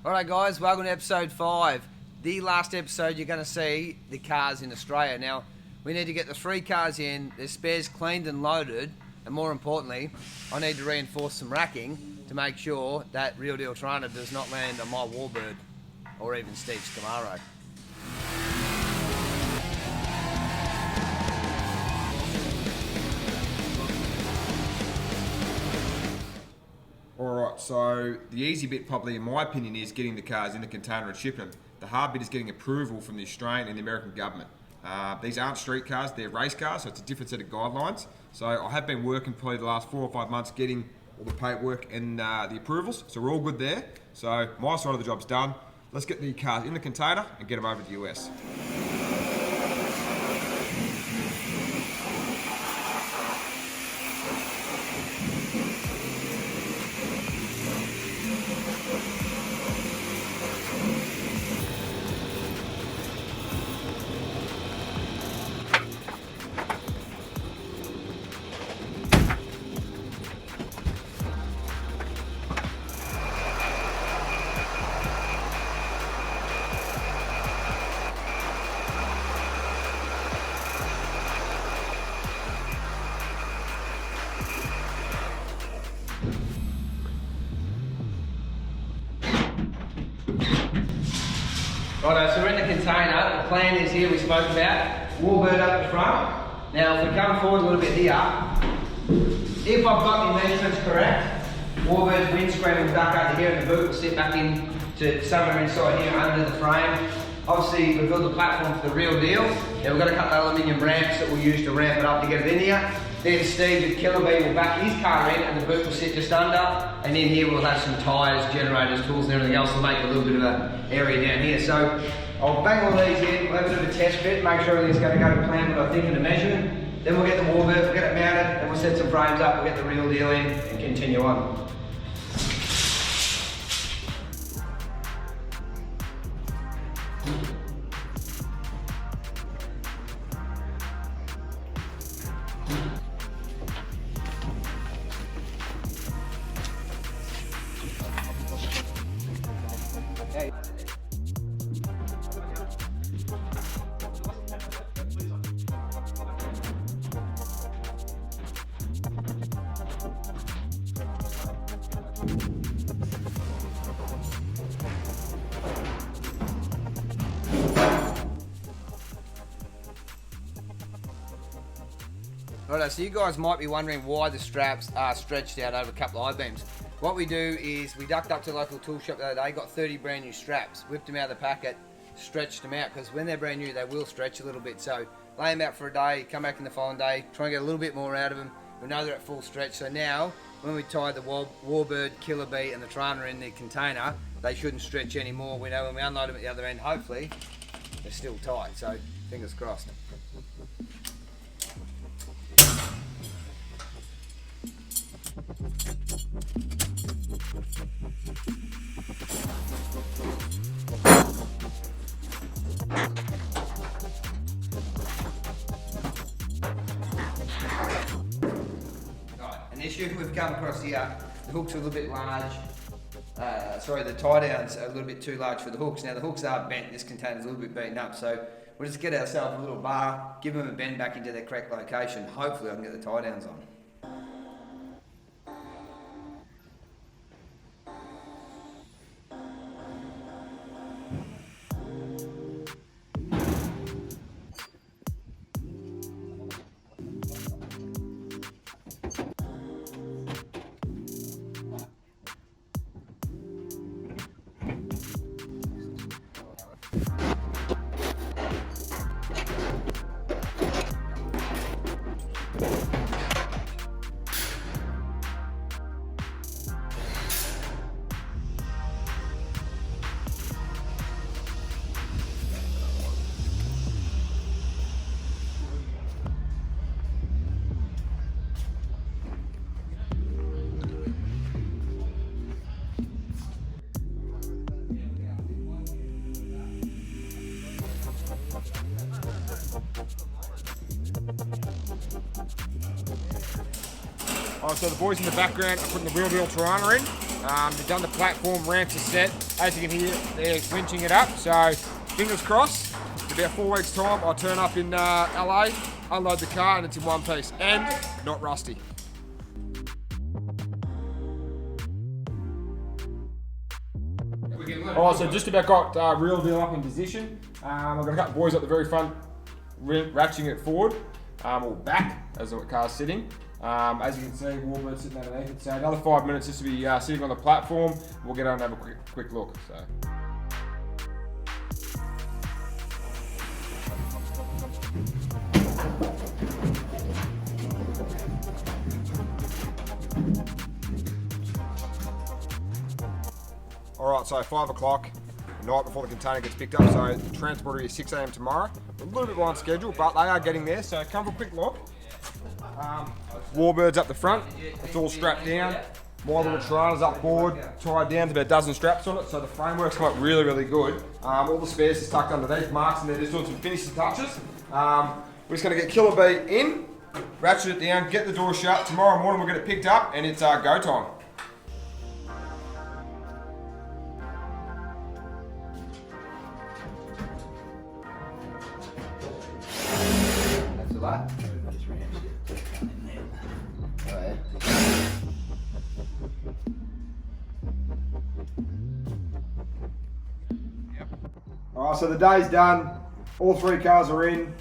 Alright guys, welcome to episode 5. The last episode you're going to see the cars in Australia. Now, we need to get the 3 cars in, their spares cleaned and loaded, and more importantly, I need to reinforce some racking to make sure that Real Deal Toronto does not land on my Warbird or even Steve's Camaro. Alright, so the easy bit probably in my opinion is getting the cars in the container and shipping them. The hard bit is getting approval from the Australian and the American government. These aren't street cars, they're race cars, so it's a different set of guidelines. So I have been working probably the last 4 or 5 months getting all the paperwork and the approvals, so we're all good there. So my side of the job's done. Let's get the cars in the container and get them over to the US. Righto, so we're in the container. The plan is here we spoke about. Warbird up the front. Now if we come forward a little bit here, if I've got the measurements correct, Warbird's windscreen will duck under here and the boot will sit back in to somewhere inside here under the frame. Obviously we've built the platform for the Real Deal. Now we've got a couple of aluminium ramps that we'll use to ramp it up to get it in here. Then Steve with Killer Bee will back his car in and the boot will sit just under. And in here we'll have some tyres, generators, tools and everything else to make a little bit of an area down here. So I'll bang all these in, we'll have a bit of a test fit, make sure everything's going to go to plan what I think in the measurement. Then we'll get the Warbird, we'll get it mounted, and we'll set some frames up, we'll get the Real Deal in and continue on. Righto, so you guys might be wondering why the straps are stretched out over a couple of I-beams. What we do is we ducked up to the local tool shop the other day, got 30 brand new straps, whipped them out of the packet, stretched them out, because when they're brand new they will stretch a little bit. So lay them out for a day, come back in the following day, try and get a little bit more out of them. We know they're at full stretch, so now when we tie the Warbird, Killer Bee and the Toronto in the container, they shouldn't stretch anymore. We know when we unload them at the other end, hopefully they're still tight, so fingers crossed. An issue we've come across here, the hooks are a little bit large. The tie downs are a little bit too large for the hooks. Now the hooks are bent, this container's a little bit beaten up, so we'll just get ourselves a little bar, give them a bend back into their correct location. Hopefully I can get the tie downs on. So the boys in the background are putting the Real Deal Toronto in. They've done the platform, ramps are set. As you can hear, they're winching it up. So fingers crossed, in about 4 weeks' time, I'll turn up in LA, unload the car, and it's in one piece and not rusty. Alright, so just about got real deal up in position. I've got a couple of boys at the very front, ratcheting it forward, or back, as the car's sitting. As you can see, Warbird's sitting underneath it. So another 5 minutes just to be sitting on the platform. We'll get on and have a quick look. So. Alright, so 5 o'clock, the night before the container gets picked up, so the transporter is 6 AM tomorrow. We're a little bit behind schedule, but they are getting there, so come for a quick look. Warbird's up the front, it's all strapped down. My little trailer's up board, tied down, there's about a dozen straps on it, so the framework's come up really, really good. All the spares is tucked underneath, Mark's and they're just doing some finishing touches. We're just going to get Killer B in, ratchet it down, get the door shut. Tomorrow morning we'll get it picked up and it's go time. That's a lot. Alright, so the day's done. All 3 cars are in.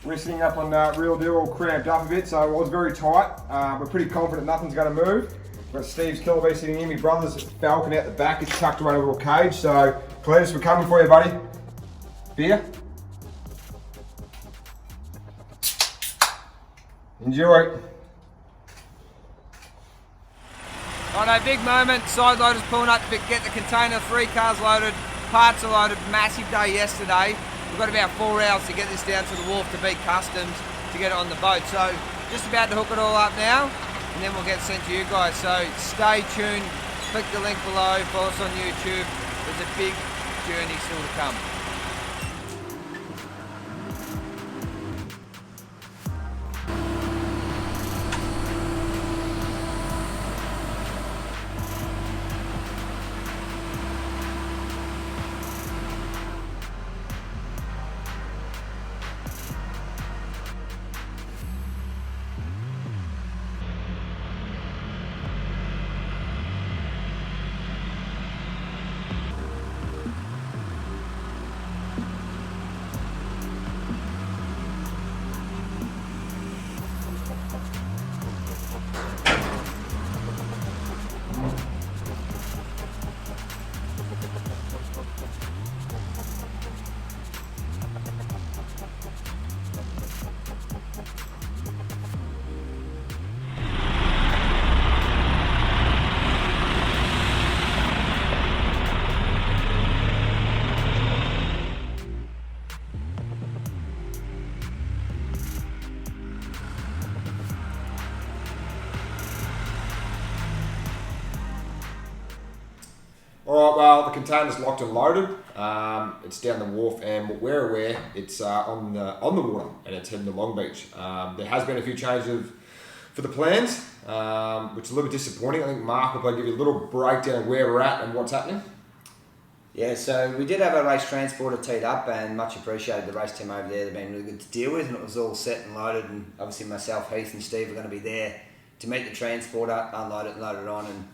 We're sitting up on real deal, all cramped up a bit, so it was very tight. We're pretty confident nothing's going to move. We've got Steve's Killer B sitting in, my brother's Falcon out the back, it's tucked away in a little cage. So, Cletus, we're coming for you, buddy. Beer. Enjoy. Righto, big moment. Side loaders pulling up to get the container. 3 cars loaded, parts are loaded. Massive day yesterday. We've got about 4 hours to get this down to the wharf to beat customs to get it on the boat. So just about to hook it all up now, and then we'll get sent to you guys. So stay tuned. Click the link below. Follow us on YouTube. There's a big journey still to come. Alright, well, the container's locked and loaded. It's down the wharf, and we're aware it's on the water, and it's heading to Long Beach. There has been a few changes for the plans, which is a little bit disappointing. I think Mark will probably give you a little breakdown of where we're at and what's happening. Yeah, so we did have a race transporter teed up, and much appreciated the race team over there. They've been really good to deal with, and it was all set and loaded, and obviously myself, Heath and Steve are going to be there to meet the transporter, unload it and load it on, and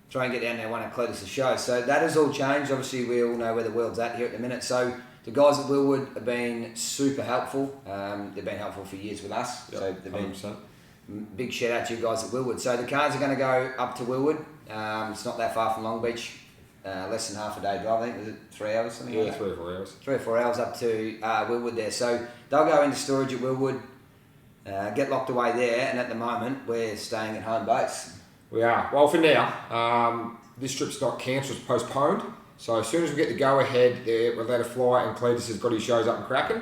try and get down there one of Cletus's shows. So that has all changed. Obviously, we all know where the world's at here at the minute. So the guys at Willwood have been super helpful. They've been helpful for years with us. Yep, so they've been 100%. Big shout out to you guys at Willwood. So the cars are going to go up to Willwood. It's not that far from Long Beach. Less than half a day drive. I think was it 3 hours? Something Yeah, like that? 3 or 4 hours. 3 or 4 hours up to Willwood there. So they'll go into storage at Willwood, get locked away there, and at the moment we're staying at home base. We are. Well, for now, this trip's not cancelled, it's postponed. So as soon as we get the go-ahead, we're allowed to fly, and Cletus has got his shows up and cracking.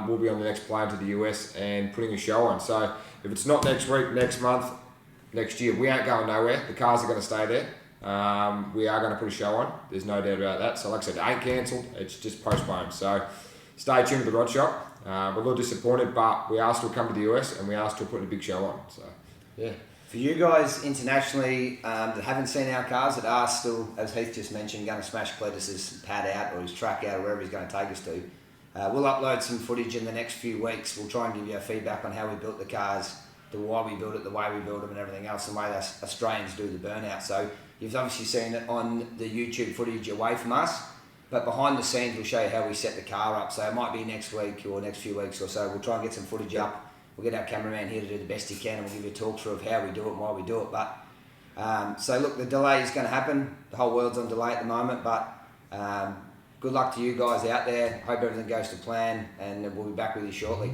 We'll be on the next plane to the US and putting a show on. So if it's not next week, next month, next year, we ain't going nowhere. The cars are going to stay there. We are going to put a show on. There's no doubt about that. So like I said, it ain't cancelled. It's just postponed. So stay tuned to the Rod Shop. We're a little disappointed, but we are still coming to the US and we are still putting a big show on. So yeah. For you guys internationally that haven't seen our cars, that are still, as Heath just mentioned, going to smash Cletus's pad out or his truck out or wherever he's going to take us to, we'll upload some footage in the next few weeks. We'll try and give you our feedback on how we built the cars, the why we built it, the way we built them and everything else, and the way us Australians do the burnout. So you've obviously seen it on the YouTube footage away from us, but behind the scenes we'll show you how we set the car up. So it might be next week or next few weeks or so. We'll try and get some footage up. We'll get our cameraman here to do the best he can, and we'll give you a talk through of how we do it and why we do it. But so look, the delay is going to happen. The whole world's on delay at the moment, but good luck to you guys out there. Hope everything goes to plan, and we'll be back with you shortly.